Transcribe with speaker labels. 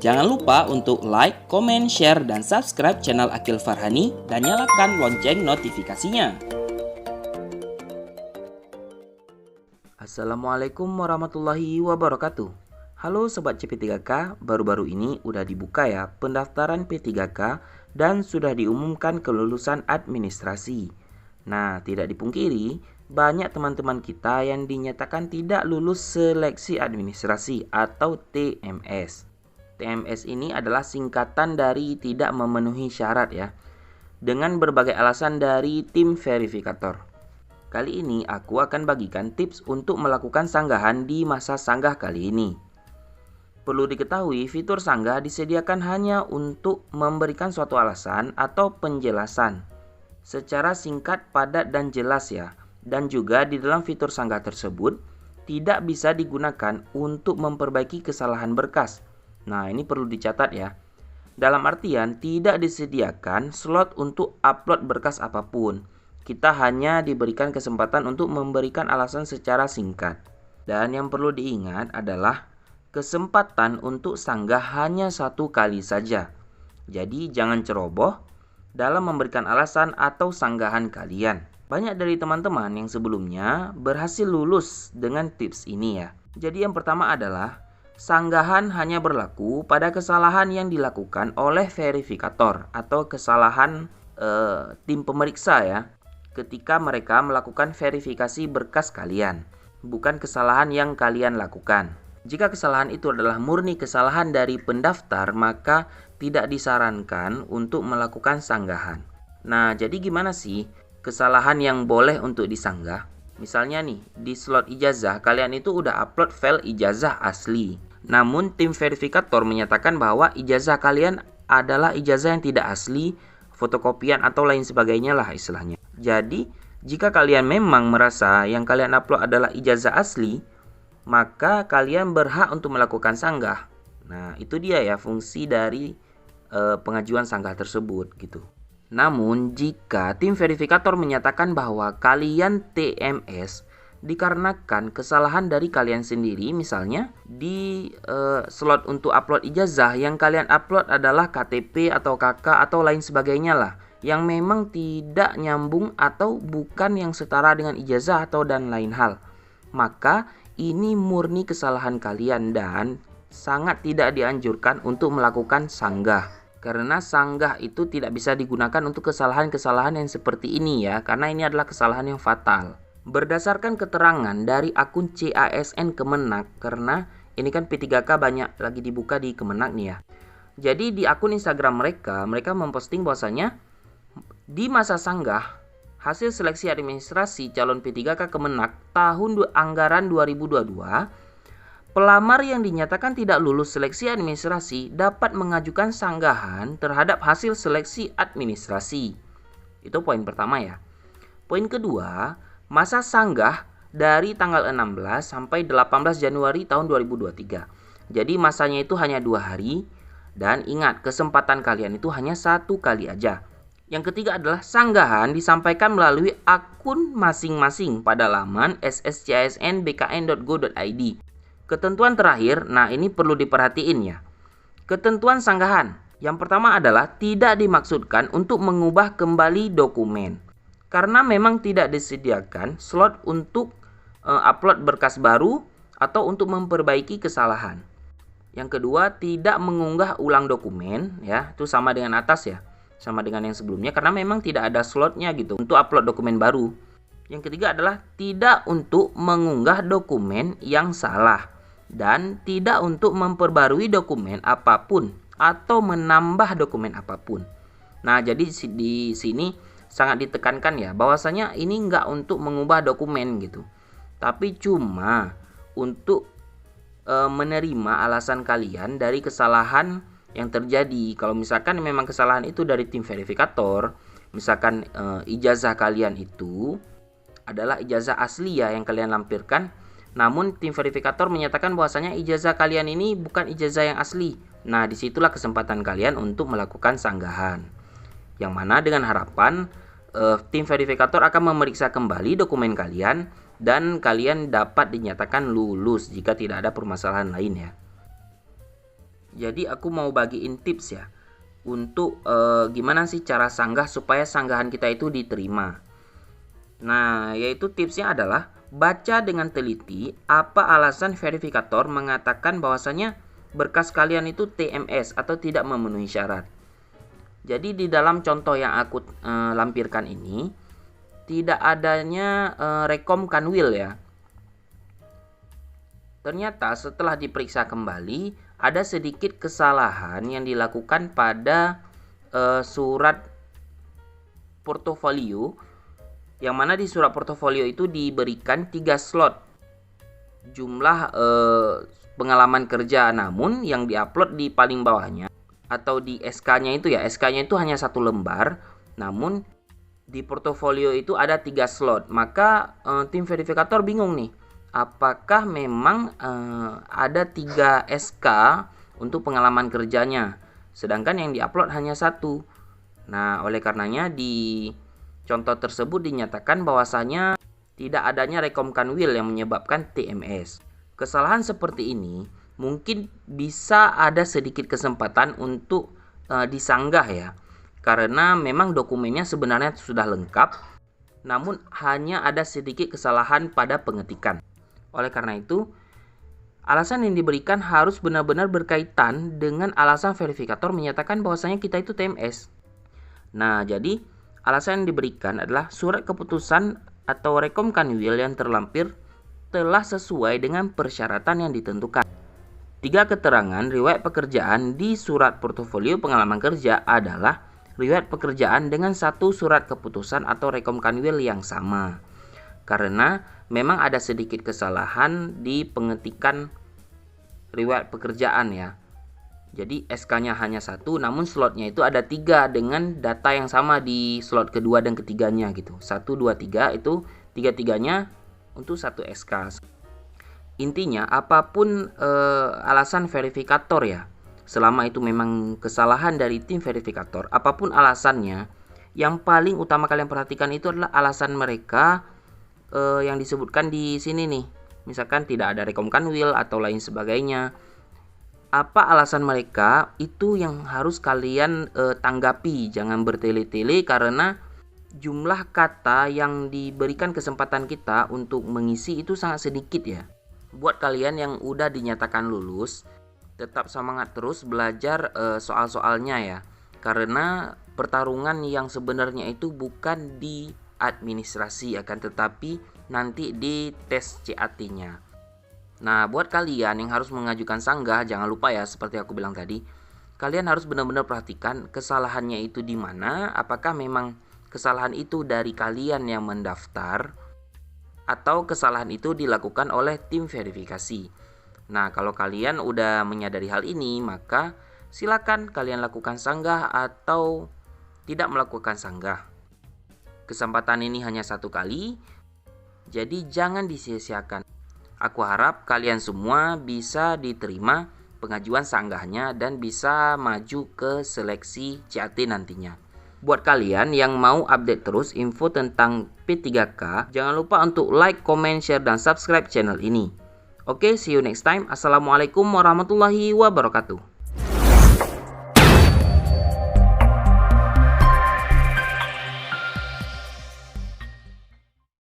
Speaker 1: Jangan lupa untuk like, komen, share, dan subscribe channel Akil Farhani dan nyalakan lonceng notifikasinya. Assalamualaikum warahmatullahi wabarakatuh. Halo Sobat CP3K, baru-baru ini udah dibuka ya pendaftaran P3K dan sudah diumumkan kelulusan administrasi. Nah, tidak dipungkiri, banyak teman-teman kita yang dinyatakan tidak lulus seleksi administrasi atau TMS. TMS ini adalah singkatan dari tidak memenuhi syarat ya, dengan berbagai alasan dari tim verifikator. Kali ini aku akan bagikan tips untuk melakukan sanggahan di masa sanggah kali ini. Perlu diketahui, fitur sanggah disediakan hanya untuk memberikan suatu alasan atau penjelasan secara singkat, padat, dan jelas ya. Dan juga di dalam fitur sanggah tersebut tidak bisa digunakan untuk memperbaiki kesalahan berkas. Nah, ini perlu dicatat ya. Dalam artian tidak disediakan slot untuk upload berkas apapun. Kita hanya diberikan kesempatan untuk memberikan alasan secara singkat. Dan yang perlu diingat adalah kesempatan untuk sanggah hanya satu kali saja. Jadi jangan ceroboh dalam memberikan alasan atau sanggahan kalian. Banyak dari teman-teman yang sebelumnya berhasil lulus dengan tips ini ya. Jadi yang pertama adalah sanggahan hanya berlaku pada kesalahan yang dilakukan oleh verifikator atau kesalahan tim pemeriksa ya, ketika mereka melakukan verifikasi berkas kalian, bukan kesalahan yang kalian lakukan. Jika kesalahan itu adalah murni kesalahan dari pendaftar, maka tidak disarankan untuk melakukan sanggahan. Nah, jadi gimana sih kesalahan yang boleh untuk disanggah? Misalnya nih, di slot ijazah kalian itu udah upload file ijazah asli. Namun tim verifikator menyatakan bahwa ijazah kalian adalah ijazah yang tidak asli, fotokopian atau lain sebagainya lah istilahnya. Jadi, jika kalian memang merasa yang kalian upload adalah ijazah asli, maka kalian berhak untuk melakukan sanggah. Nah, itu dia ya fungsi dari pengajuan sanggah tersebut gitu. Namun, jika tim verifikator menyatakan bahwa kalian TMS dikarenakan kesalahan dari kalian sendiri, misalnya di slot untuk upload ijazah yang kalian upload adalah KTP atau KK atau lain sebagainya lah, yang memang tidak nyambung atau bukan yang setara dengan ijazah atau dan lain hal, maka ini murni kesalahan kalian dan sangat tidak dianjurkan untuk melakukan sanggah. Karena sanggah itu tidak bisa digunakan untuk kesalahan-kesalahan yang seperti ini ya, karena ini adalah kesalahan yang fatal. Berdasarkan keterangan dari akun CASN Kemenak, karena ini kan P3K banyak lagi dibuka di Kemenak nih ya. Jadi di akun Instagram mereka memposting bahwasanya di masa sanggah hasil seleksi administrasi calon P3K Kemenak tahun anggaran 2022, pelamar yang dinyatakan tidak lulus seleksi administrasi dapat mengajukan sanggahan terhadap hasil seleksi administrasi. Itu poin pertama ya. Poin kedua, masa sanggah dari tanggal 16 sampai 18 Januari tahun 2023. Jadi masanya itu hanya 2 hari. Dan ingat, kesempatan kalian itu hanya 1 kali aja. Yang ketiga adalah sanggahan disampaikan melalui akun masing-masing pada laman sscsnbkn.go.id. Ketentuan terakhir, nah ini perlu diperhatiin ya. Ketentuan sanggahan. Yang pertama adalah tidak dimaksudkan untuk mengubah kembali dokumen. Karena memang tidak disediakan slot untuk upload berkas baru atau untuk memperbaiki kesalahan. Yang kedua, tidak mengunggah ulang dokumen ya. Itu sama dengan atas ya. Sama dengan yang sebelumnya karena memang tidak ada slotnya gitu untuk upload dokumen baru. Yang ketiga adalah tidak untuk mengunggah dokumen yang salah. Dan tidak untuk memperbarui dokumen apapun atau menambah dokumen apapun. Nah, jadi di sini sangat ditekankan ya bahwasanya ini enggak untuk mengubah dokumen gitu. Tapi cuma untuk menerima alasan kalian dari kesalahan yang terjadi. Kalau misalkan memang kesalahan itu dari tim verifikator, misalkan ijazah kalian itu adalah ijazah asli ya yang kalian lampirkan, namun tim verifikator menyatakan bahwasanya ijazah kalian ini bukan ijazah yang asli. Nah, disitulah kesempatan kalian untuk melakukan sanggahan. Yang mana dengan harapan tim verifikator akan memeriksa kembali dokumen kalian dan kalian dapat dinyatakan lulus jika tidak ada permasalahan lain ya. Jadi aku mau bagiin tips ya untuk gimana sih cara sanggah supaya sanggahan kita itu diterima. Nah, yaitu tipsnya adalah baca dengan teliti apa alasan verifikator mengatakan bahwasanya berkas kalian itu TMS atau tidak memenuhi syarat. Jadi di dalam contoh yang aku lampirkan ini tidak adanya rekom kanwil ya. Ternyata setelah diperiksa kembali ada sedikit kesalahan yang dilakukan pada surat portofolio, yang mana di surat portofolio itu diberikan 3 slot jumlah pengalaman kerja, namun yang diupload di paling bawahnya atau di SK-nya itu ya, SK-nya itu hanya 1 lembar, namun di portofolio itu ada 3 slot. Maka tim verifikator bingung nih, apakah memang ada 3 SK untuk pengalaman kerjanya, sedangkan yang diupload hanya 1. Nah, oleh karenanya di contoh tersebut dinyatakan bahwasanya tidak adanya rekom kanwil yang menyebabkan TMS. Kesalahan seperti ini mungkin bisa ada sedikit kesempatan untuk disanggah ya, karena memang dokumennya sebenarnya sudah lengkap, namun hanya ada sedikit kesalahan pada pengetikan. Oleh karena itu, alasan yang diberikan harus benar-benar berkaitan dengan alasan verifikator menyatakan bahwasanya kita itu TMS. Nah, jadi alasan yang diberikan adalah surat keputusan atau rekom kanwil yang terlampir telah sesuai dengan persyaratan yang ditentukan. 3 keterangan riwayat pekerjaan di surat portofolio pengalaman kerja adalah riwayat pekerjaan dengan 1 surat keputusan atau rekom kanwil yang sama. Karena memang ada sedikit kesalahan di pengetikan riwayat pekerjaan ya. Jadi SK-nya hanya 1, namun slotnya itu ada 3 dengan data yang sama di slot kedua dan ketiganya gitu. 1, 2, 3 itu 3-3-nya untuk 1 SK. Intinya apapun alasan verifikator ya, selama itu memang kesalahan dari tim verifikator, apapun alasannya, yang paling utama kalian perhatikan itu adalah alasan mereka yang disebutkan di sini nih. Misalkan tidak ada rekom kanwil atau lain sebagainya. Apa alasan mereka itu yang harus kalian tanggapi. Jangan bertele-tele karena jumlah kata yang diberikan kesempatan kita untuk mengisi itu sangat sedikit ya. Buat kalian yang udah dinyatakan lulus, tetap semangat terus belajar soal-soalnya ya. Karena pertarungan yang sebenarnya itu bukan di administrasi, akan tetapi nanti di tes CAT-nya. Nah, buat kalian yang harus mengajukan sanggah, jangan lupa ya, seperti aku bilang tadi, kalian harus benar-benar perhatikan kesalahannya itu di mana. Apakah memang kesalahan itu dari kalian yang mendaftar atau kesalahan itu dilakukan oleh tim verifikasi. Nah, kalau kalian udah menyadari hal ini, maka silakan kalian lakukan sanggah atau tidak melakukan sanggah. Kesempatan ini hanya 1 kali, jadi jangan disia-siakan. Aku harap kalian semua bisa diterima pengajuan sanggahnya dan bisa maju ke seleksi CAT nantinya. Buat kalian yang mau update terus info tentang P3K, jangan lupa untuk like, comment, share, dan subscribe channel ini. Oke, see you next time. Assalamualaikum warahmatullahi wabarakatuh.